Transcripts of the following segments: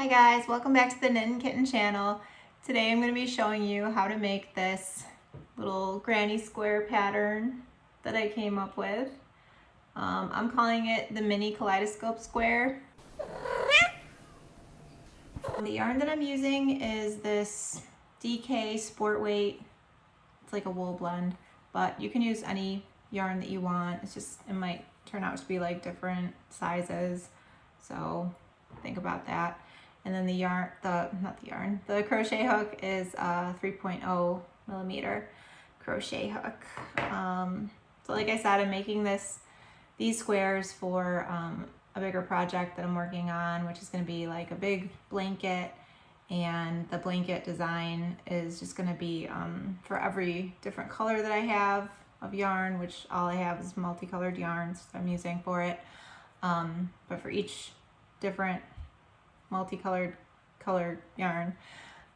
Hi guys, welcome back to the Knit and Kitten channel. Today I'm going to be showing you how to make this little granny square pattern that I came up with. I'm calling it the mini kaleidoscope square. The yarn that I'm using is this DK Sport Weight. It's like a wool blend, but you can use any yarn that you want. It's just, it might turn out to be like different sizes, so think about that. And then the crochet hook is a 3.0 millimeter crochet hook. So like I said, I'm making these squares for a bigger project that I'm working on, which is going to be like a big blanket, and the blanket design is just going to be for every different color that I have of yarn, which all I have is multicolored yarns I'm using for it. But for each different multicolored yarn,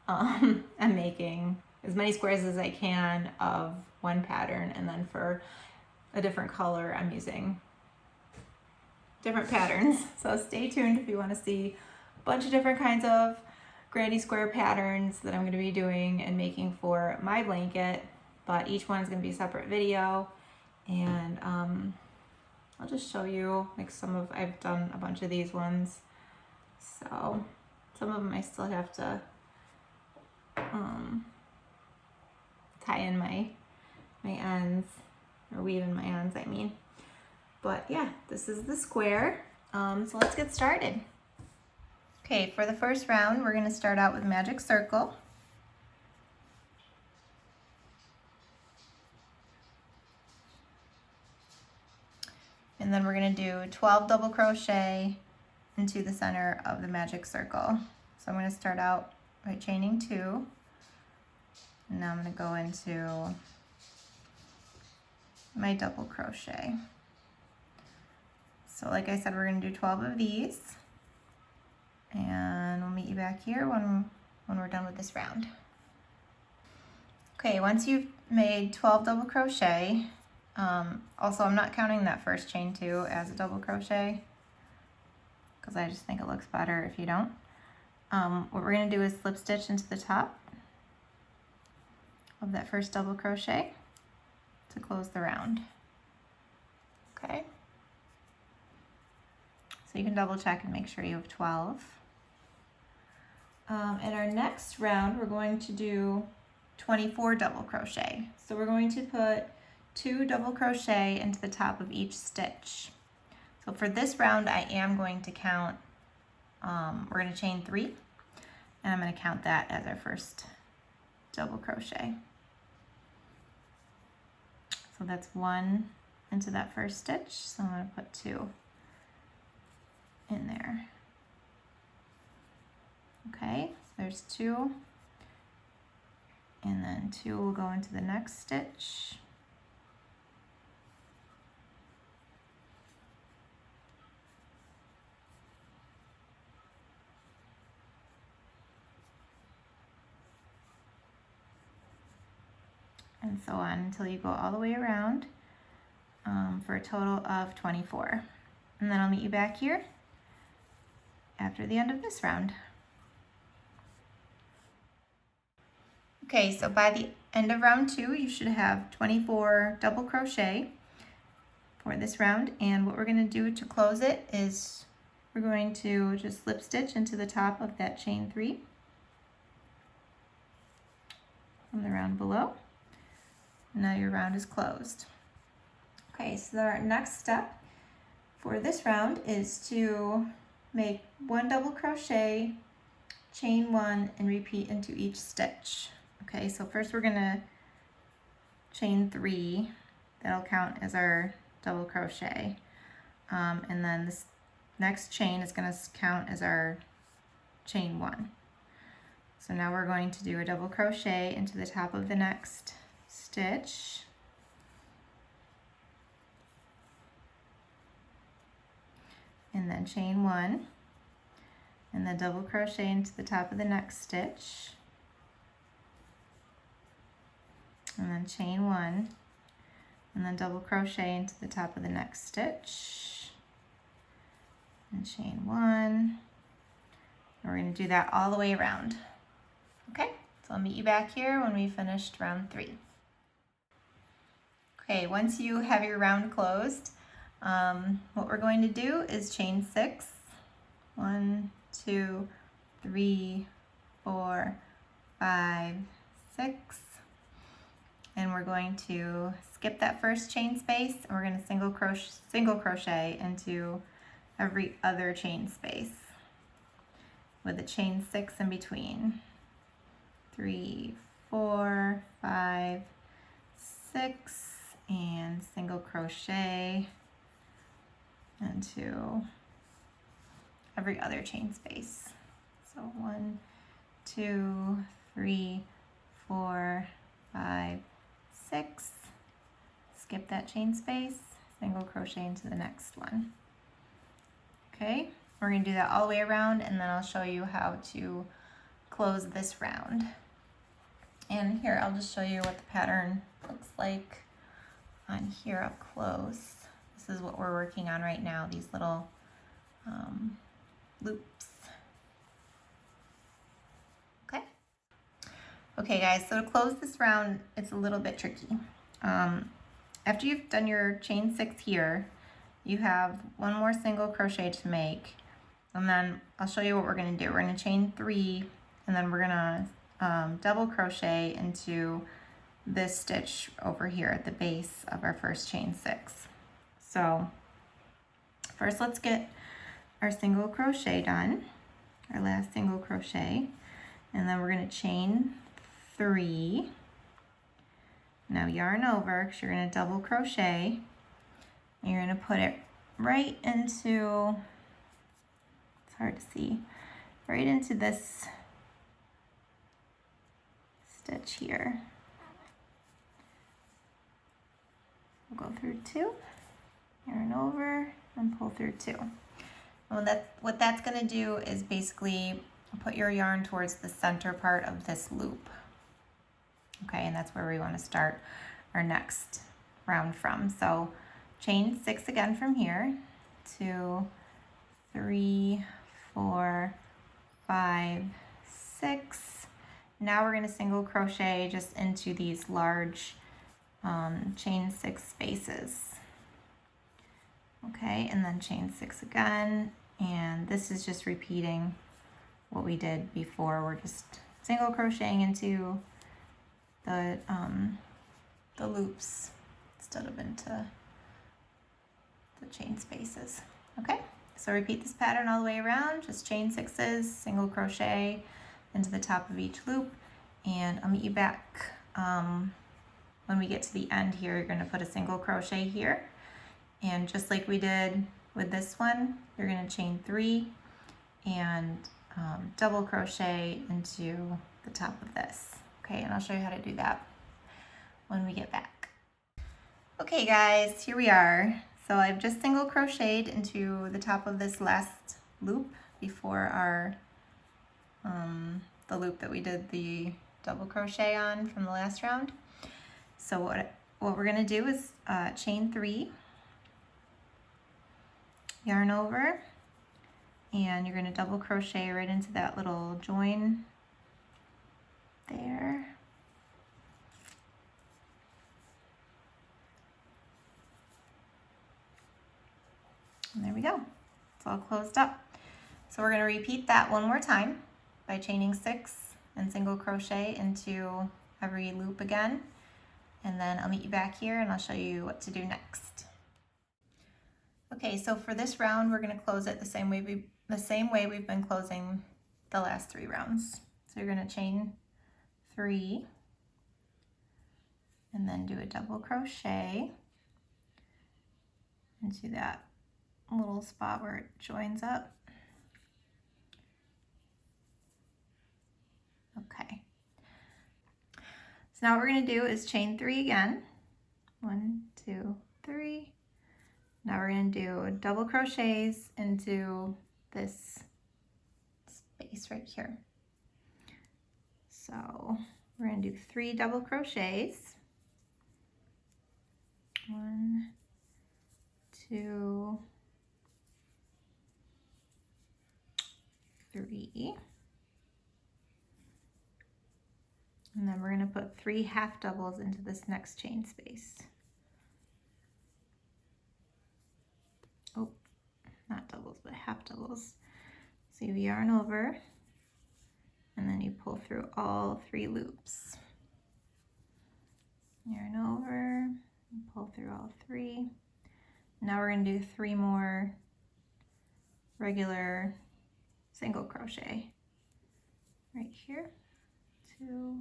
I'm making as many squares as I can of one pattern, and then for a different color I'm using different patterns. So stay tuned if you want to see a bunch of different kinds of granny square patterns that I'm going to be doing and making for my blanket, but each one is going to be a separate video. And I'll just show you like I've done a bunch of these ones, so some of them I still have to tie in my ends, or weave in my ends, I mean. But yeah, this is the square. So let's get started. Okay, for the first round, we're going to start out with magic circle. And then we're going to do 12 double crochet into the center of the magic circle. So I'm going to start out by chaining 2, and now I'm going to go into my double crochet. So like I said, we're going to do 12 of these, and we'll meet you back here when we're done with this round. Okay, once you've made 12 double crochet, also I'm not counting that first chain 2 as a double crochet, because I just think it looks better if you don't. What we're going to do is slip stitch into the top of that first double crochet to close the round. Okay, so you can double check and make sure you have 12. In our next round, we're going to do 24 double crochet. So we're going to put 2 double crochet into the top of each stitch. So for this round, I am going to count, we're going to chain 3, and I'm going to count that as our first double crochet. So that's 1 into that first stitch, so I'm going to put 2 in there. Okay, so there's 2, and then 2 will go into the next stitch. And so on until you go all the way around for a total of 24. And then I'll meet you back here after the end of this round. Okay, so by the end of round 2, you should have 24 double crochet for this round. And what we're going to do to close it is we're going to just slip stitch into the top of that chain 3 from the round below. Now your round is closed. Okay, so our next step for this round is to make 1 double crochet, chain 1, and repeat into each stitch. Okay, so first we're going to chain 3. That'll count as our double crochet. And then this next chain is going to count as our chain 1. So now we're going to do a double crochet into the top of the next stitch, and then chain 1, and then double crochet into the top of the next stitch, and then chain 1, and then double crochet into the top of the next stitch, and chain 1, And we're going to do that all the way around. Okay, so I'll meet you back here when we finished round 3. Okay, once you have your round closed, what we're going to do is chain 6. 1, 2, 3, 4, 5, 6. And we're going to skip that first chain space, and we're going to single crochet into every other chain space with a chain 6 in between. 3, 4, 5, 6, and single crochet into every other chain space. So 1, 2, 3, 4, 5, 6. Skip that chain space, single crochet into the next one. Okay, we're going to do that all the way around, and then I'll show you how to close this round. And here, I'll just show you what the pattern looks like on here up close. This is what we're working on right now, these little loops. Okay. Okay guys, so to close this round, it's a little bit tricky. After you've done your chain 6 here, you have one more single crochet to make, and then I'll show you what we're going to do. We're going to chain 3, and then we're going to double crochet into this stitch over here at the base of our first chain 6. So first let's get our single crochet done, our last single crochet, and then we're going to chain 3. Now yarn over, because you're going to double crochet, and you're going to put it right into, it's hard to see, right into this stitch here. We'll go through 2, yarn over, and pull through 2. And what that's going to do is basically put your yarn towards the center part of this loop. Okay, and that's where we want to start our next round from. So chain 6 again from here, 2, 3, 4, 5, 6. Now we're going to single crochet just into these large chain 6 spaces. Okay, and then chain 6 again, and this is just repeating what we did before. We're just single crocheting into the loops instead of into the chain spaces. Okay, so repeat this pattern all the way around, just chain 6s, single crochet into the top of each loop, and I'll meet you back when we get to the end here. You're going to put a single crochet here, and just like we did with this one, you're going to chain 3 and double crochet into the top of this. Okay, and I'll show you how to do that when we get back. Okay guys, here we are. So I've just single crocheted into the top of this last loop before our the loop that we did the double crochet on from the last round. So what we're going to do is chain 3, yarn over, and you're going to double crochet right into that little join there. And there we go. It's all closed up. So we're going to repeat that one more time by chaining 6 and single crochet into every loop again. And then I'll meet you back here and I'll show you what to do next. Okay, so for this round, we're going to close it the same way we've been closing the last 3 rounds. So you're going to chain 3 and then do a double crochet into that little spot where it joins up. Okay. So now what we're going to do is chain 3 again. 1, 2, 3. Now we're going to do double crochets into this space right here. So we're going to do 3 double crochets. 1, 2, 3. And then we're going to put 3 half doubles into this next chain space. Oh, not doubles, but half doubles. So you yarn over, and then you pull through all 3 loops. Yarn over, and pull through all 3. Now we're going to do 3 more regular single crochet right here. 2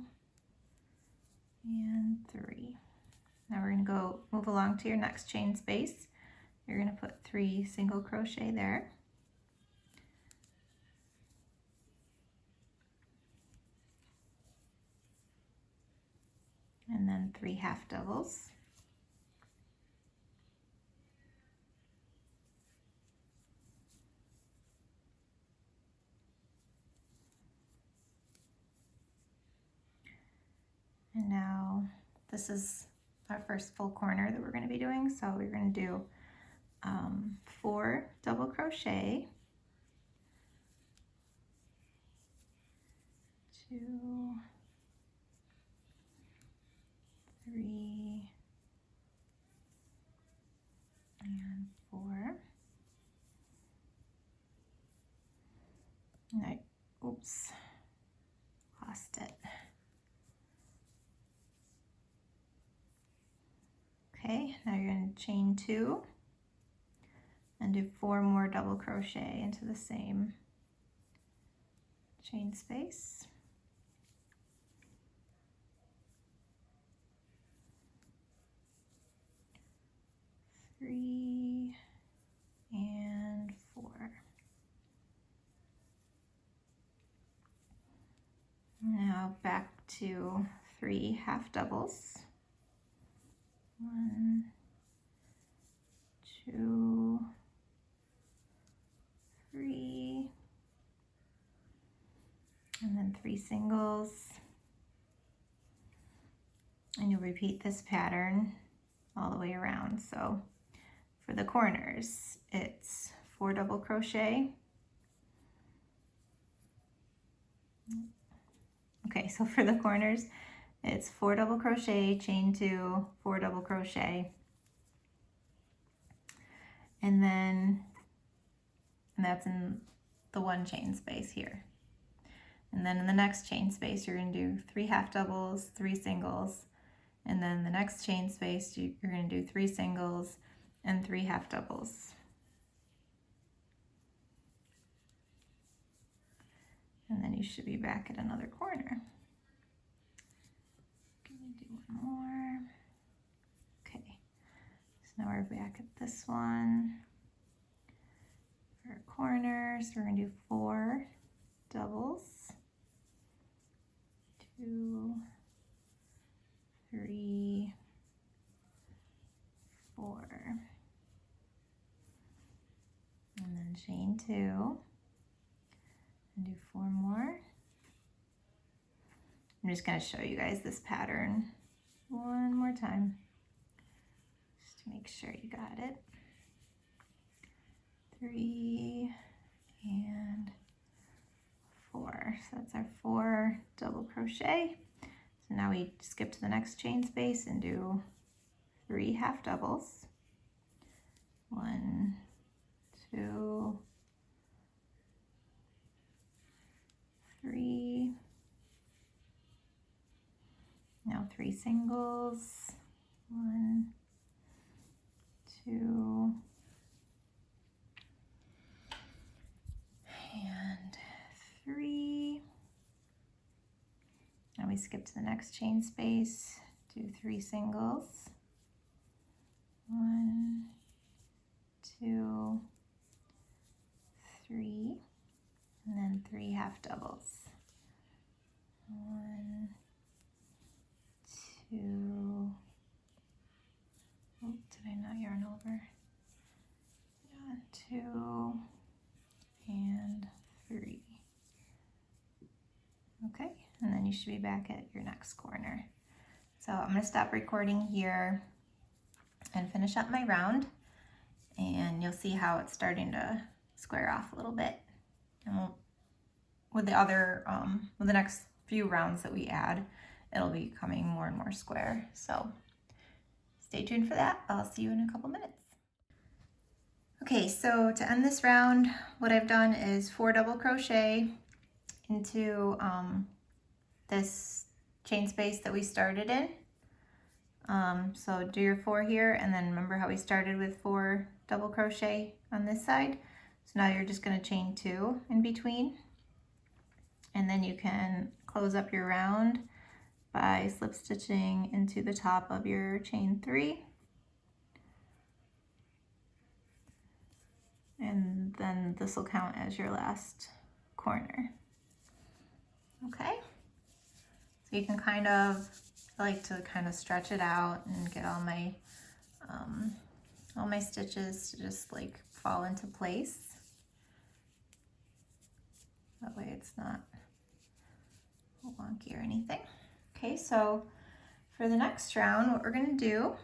and 3. Now we're going to go move along to your next chain space. You're going to put 3 single crochet there. And then 3 half doubles. And now this is our first full corner that we're going to be doing. So we're going to do 4 double crochet, 2, 3, and 4. And oops, lost it. Okay, now you're going to chain 2 and do 4 more double crochet into the same chain space. Three and 4. Now back to 3 half doubles. 1, 2, 3, and then 3 singles. And you'll repeat this pattern all the way around. So for the corners, it's 4 double crochet. Okay, so for the corners, it's 4 double crochet, chain 2, 4 double crochet, and that's in the one chain space here. And then in the next chain space, you're going to do 3 half doubles, 3 singles, and then the next chain space, you're going to do 3 singles and 3 half doubles. And then you should be back at another corner. Do one more. Okay, so now we're back at this one. For our corners, we're going to do 4 doubles, 2, 3, 4, and then chain 2 and do 4 more. I'm just going to show you guys this pattern one more time, just to make sure you got it. 3 and 4. So that's our 4 double crochet. So now we skip to the next chain space and do 3 half doubles. 1, 2, 3. Now 3 singles, 1, 2, and 3. Now we skip to the next chain space, do 3 singles, 1, 2, 3, and then 3 half doubles. 1, 2, oh, did I not yarn over? Yeah, 2 and 3. Okay, and then you should be back at your next corner. So I'm going to stop recording here and finish up my round, and you'll see how it's starting to square off a little bit. And with the other, with the next few rounds that we add, it'll be becoming more and more square. So stay tuned for that. I'll see you in a couple minutes. Okay, so to end this round, what I've done is 4 double crochet into this chain space that we started in. So do your 4 here, and then remember how we started with 4 double crochet on this side. So now you're just going to chain 2 in between, and then you can close up your round by slip stitching into the top of your chain 3, and then this will count as your last corner. Okay, so you can kind of, I like to kind of stretch it out and get all my stitches to just like fall into place. That way it's not wonky or anything. Okay, so for the next round, what we're going to do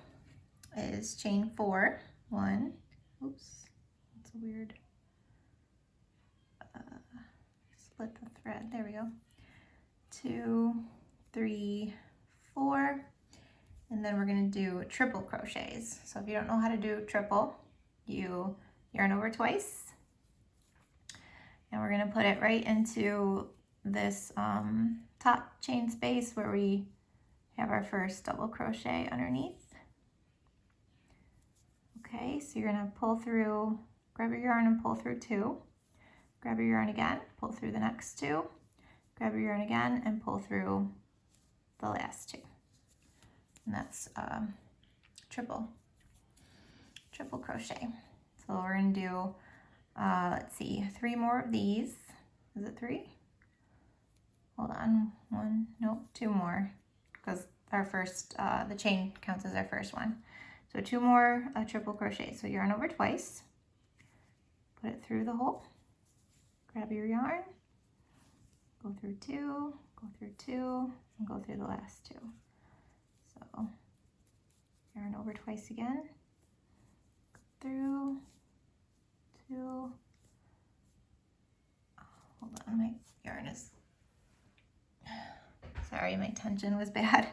is chain 4. 1, oops, that's a weird, split the thread, there we go. 2, 3, 4, and then we're going to do triple crochets. So if you don't know how to do triple, you yarn over twice, and we're going to put it right into this top chain space where we have our first double crochet underneath. Okay, so you're going to pull through, grab your yarn and pull through 2, grab your yarn again, pull through the next 2, grab your yarn again and pull through the last 2. And that's triple crochet. So we're going to do, let's see, 3 more of these. Is it 3? Hold on, 1, no, 2 more, because our first, the chain counts as our first one. So 2 more triple crochet. So yarn over twice, put it through the hole, grab your yarn, go through 2, go through 2, and go through the last 2. So yarn over twice again, go through 2. Hold on, my yarn is, sorry, my tension was bad.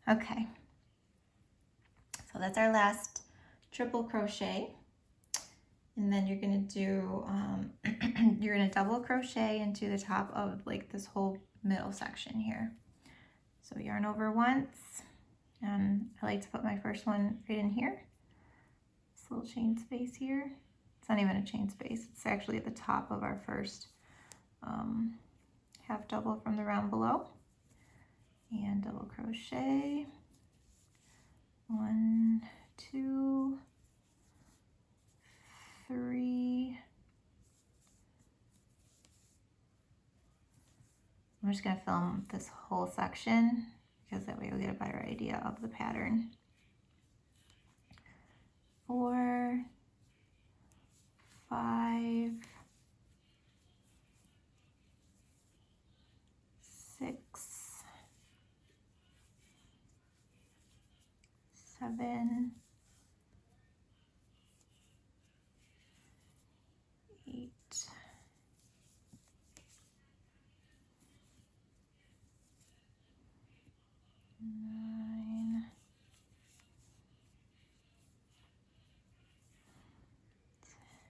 Okay, so that's our last triple crochet, and then you're going to do you're going to double crochet into the top of like this whole middle section here. So yarn over once, and I like to put my first one right in here, this little chain space here. It's not even a chain space, it's actually at the top of our first half double from the round below, and double crochet, 1, 2, 3. I'm just going to film this whole section because that way you'll get a better idea of the pattern. 4, 5, 6, 7, 8, 9,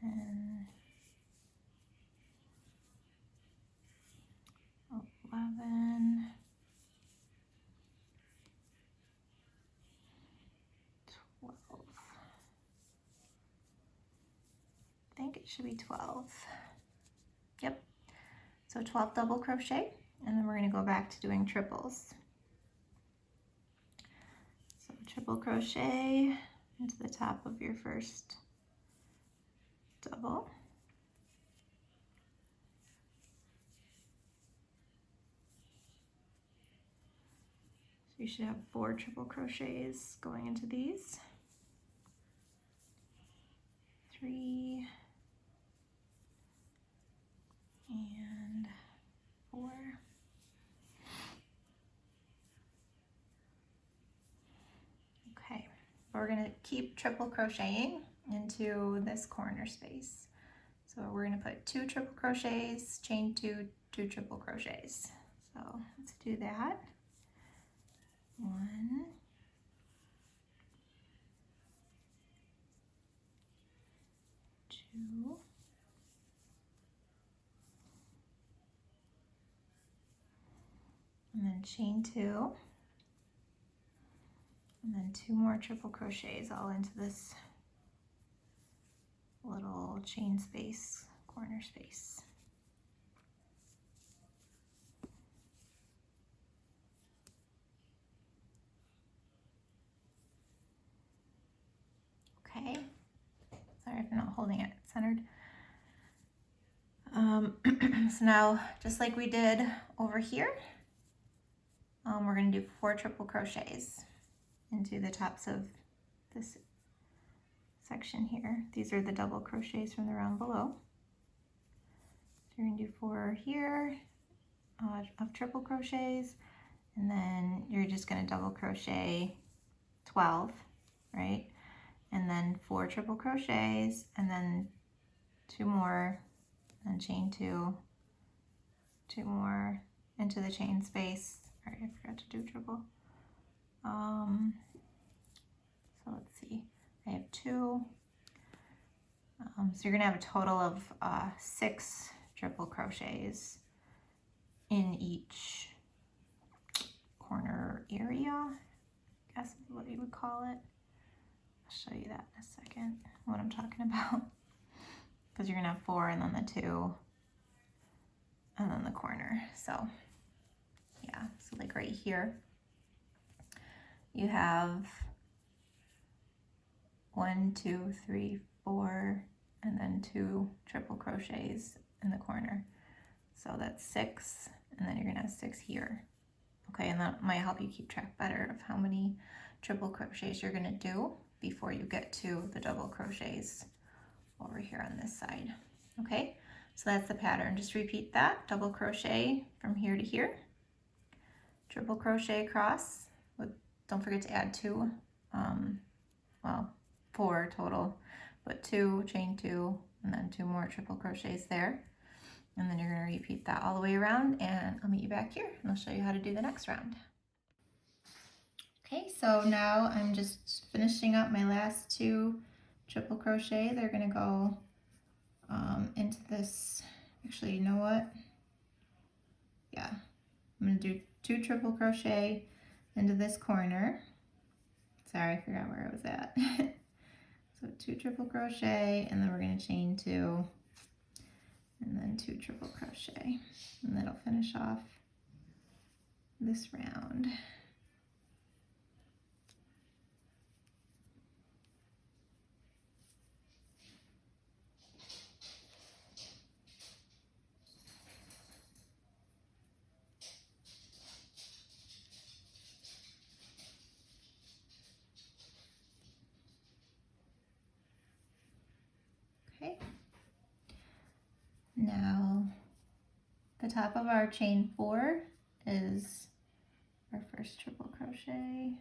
10, 11, 12. I think it should be 12. Yep. So 12 double crochet, and then we're going to go back to doing triples. So triple crochet into the top of your first double. So you should have 4 triple crochets going into these. 3 and 4. Okay, we're going to keep triple crocheting into this corner space. So we're going to put 2 triple crochets, chain 2 2 triple crochets. So let's do that. 1, 2, and then chain 2, and then 2 more triple crochets all into this little chain space, corner space. Okay, sorry if I'm not holding it centered. So now, just like we did over here, we're going to do 4 triple crochets into the tops of this section here. These are the double crochets from the round below. So you're going to do 4 here of triple crochets, and then you're just going to double crochet 12, right? And then 4 triple crochets, and then 2 more, and chain 2, 2 more into the chain space. All right, I forgot to do triple. So let's see, I have 2. So you're gonna have a total of 6 triple crochets in each corner area, I guess is what you would call it. I'll show you that in a second, what I'm talking about. Because you're gonna have 4 and then the 2 and then the corner. So yeah, so like right here, you have 1, 2, 3, 4, and then 2 triple crochets in the corner. So that's 6, and then you're gonna have 6 here. Okay, and that might help you keep track better of how many triple crochets you're gonna do before you get to the double crochets over here on this side. Okay, so that's the pattern. Just repeat that. Double crochet from here to here, triple crochet across with, don't forget to add 2, well, 4 total, but 2, chain 2, and then 2 more triple crochets there. And then you're going to repeat that all the way around, and I'll meet you back here and I'll show you how to do the next round. Okay, so now I'm just finishing up my last 2 triple crochet. They're going to go into this, actually, you know what? Yeah, I'm going to do 2 triple crochet into this corner. Sorry, I forgot where I was at. So 2 triple crochet, and then we're going to chain 2, and then 2 triple crochet, and that'll finish off this round. Okay, now the top of our chain 4 is our first triple crochet.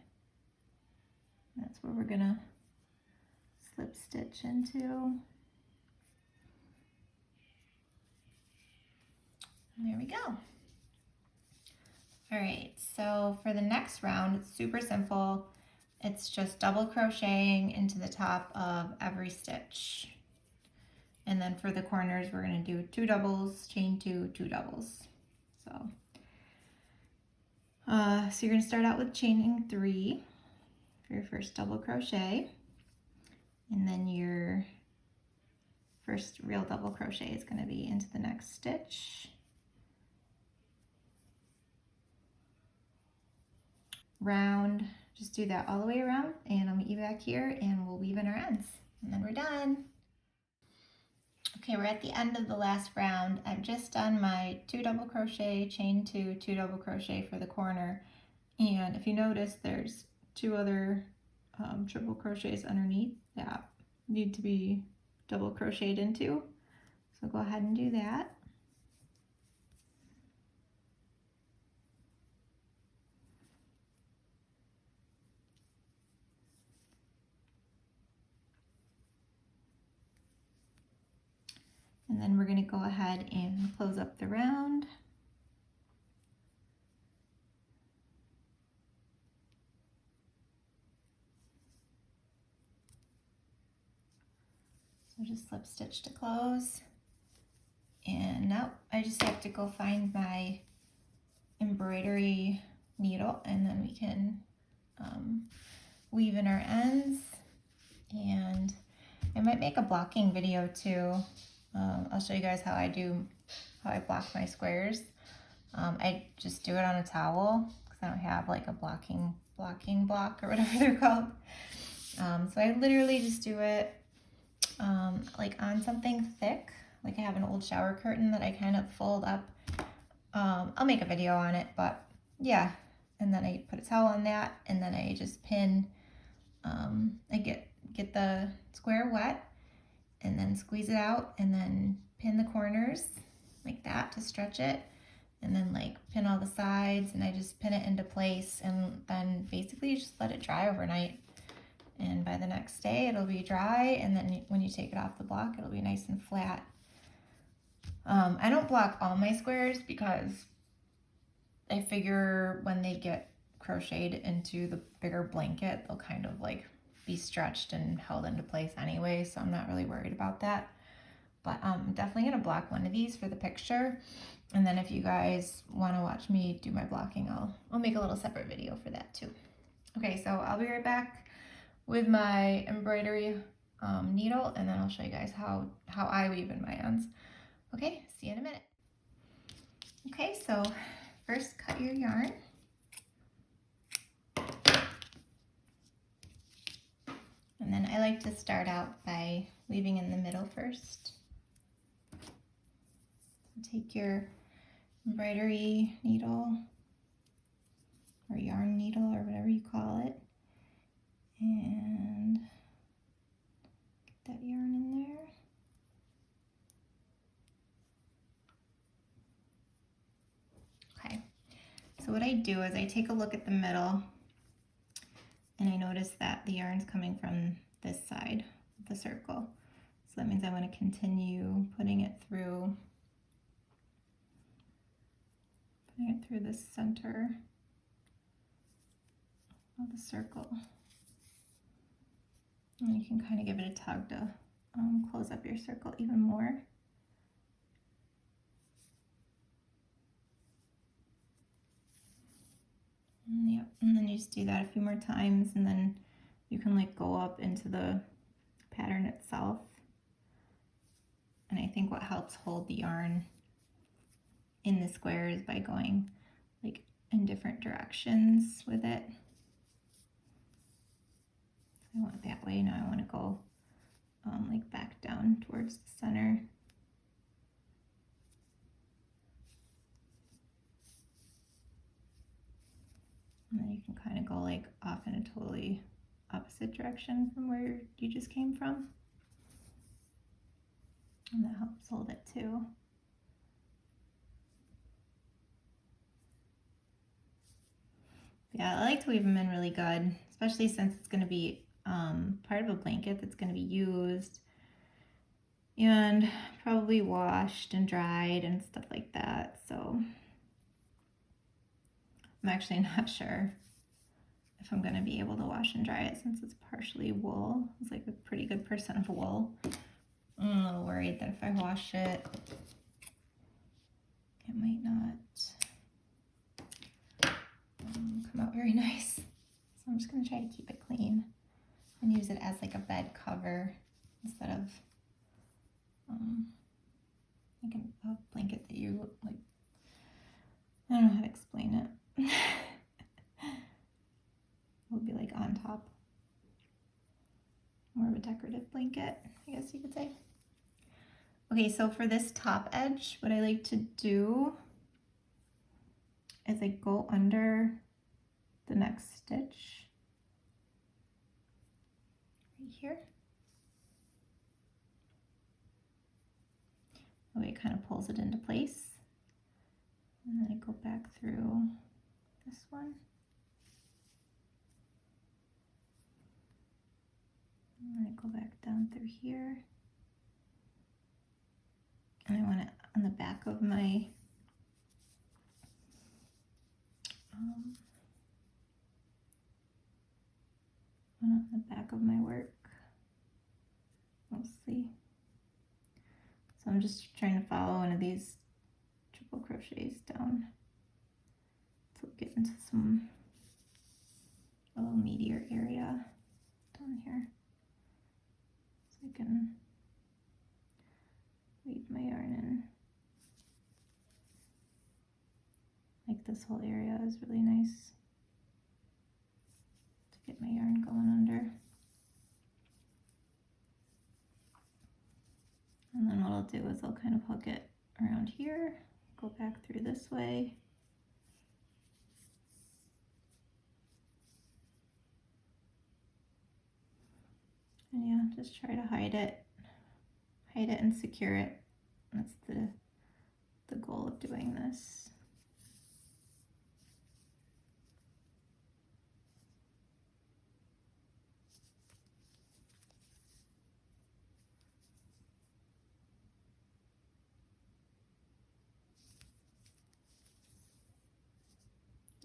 That's where we're gonna slip stitch into. And there we go. All right, so for the next round, it's super simple. It's just double crocheting into the top of every stitch. And then for the corners, we're gonna do 2 doubles, chain 2, 2 doubles. So you're gonna start out with chaining 3 for your first double crochet. And then your first real double crochet is gonna be into the next stitch. Round, just do that all the way around, and I'll meet you back here and we'll weave in our ends, and then we're done. Okay, we're at the end of the last round. I've just done my 2 double crochet, chain 2, 2 double crochet for the corner, and if you notice, there's 2 other triple crochets underneath that need to be double crocheted into, so go ahead and do that. And then we're going to go ahead and close up the round. So just slip stitch to close. And now I just have to go find my embroidery needle, and then we can weave in our ends. And I might make a blocking video too. I'll show you guys how I block my squares. I just do it on a towel because I don't have like a blocking block or whatever they're called. So I literally just do it like on something thick. Like I have an old shower curtain that I kind of fold up. I'll make a video on it, but yeah. And then I put a towel on that, and then I just pin. I get the square wet, and then squeeze it out, and then pin the corners like that to stretch it, and then like pin all the sides, and I just pin it into place, and then basically you just let it dry overnight. And by the next day it'll be dry, and then when you take it off the block, it'll be nice and flat. I don't block all my squares because I figure when they get crocheted into the bigger blanket, they'll kind of like be stretched and held into place anyway, so I'm not really worried about that. But I'm definitely gonna block one of these for the picture, and then if you guys want to watch me do my blocking, I'll make a little separate video for that too. Okay, so I'll be right back with my embroidery needle, and then I'll show you guys how I weave in my ends. Okay, see you in a minute. Okay, so first cut your yarn. And then I like to start out by weaving in the middle first. So take your embroidery needle or yarn needle or whatever you call it, and get that yarn in there. Okay, so what I do is I take a look at the middle, and I notice that the yarn's coming from this side of the circle. So that means I want to continue putting it through the center of the circle. And you can kind of give it a tug to close up your circle even more. Yep, and then you just do that a few more times, and then you can like go up into the pattern itself. And I think what helps hold the yarn in the square is by going like in different directions with it. So I went that way, now I want to go like back down towards the center. And then you can kind of go like off in a totally opposite direction from where you just came from. And that helps hold it too. Yeah, I like to weave them in really good, especially since it's going to be part of a blanket that's going to be used and probably washed and dried and stuff like that. So I'm actually not sure if I'm going to be able to wash and dry it since it's partially wool. It's like a pretty good percent of wool. I'm a little worried that if I wash it, it might not come out very nice. So I'm just going to try to keep it clean and use it as like a bed cover instead of like a blanket that you like. I don't know how to explain it. It would be like on top. More of a decorative blanket, I guess you could say. Okay, so for this top edge, what I like to do is I go under the next stitch right here. That way it kind of pulls it into place. And then I go back through this one. And then I go back down through here. And I want it on the back of my on the back of my work. We'll see. just trying to follow one of these triple crochets down to get into some a little meatier area down here, so I can weave my yarn in. Like this whole area is really nice to get my yarn going under. And then what I'll do is I'll kind of hook it around here, go back through this way. And yeah, just try to hide it and secure it. That's the goal of doing this.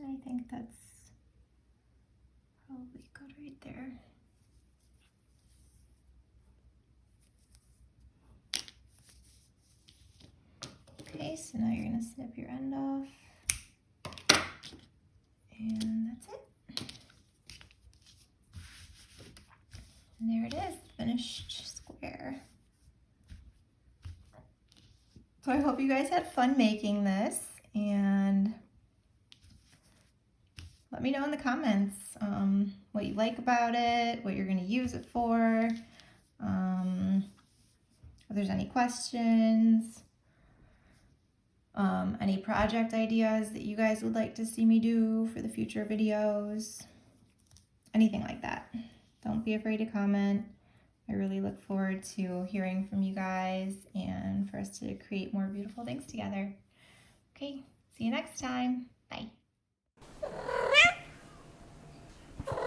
I think that's probably good right there. Okay, so now you're going to snip your end off. And that's it. And there it is, finished square. So I hope you guys had fun making this, and let me know in the comments what you like about it, what you're going to use it for, if there's any questions, any project ideas that you guys would like to see me do for the future videos, anything like that. Don't be afraid to comment. I really look forward to hearing from you guys and for us to create more beautiful things together. Okay, see you next time. Bye.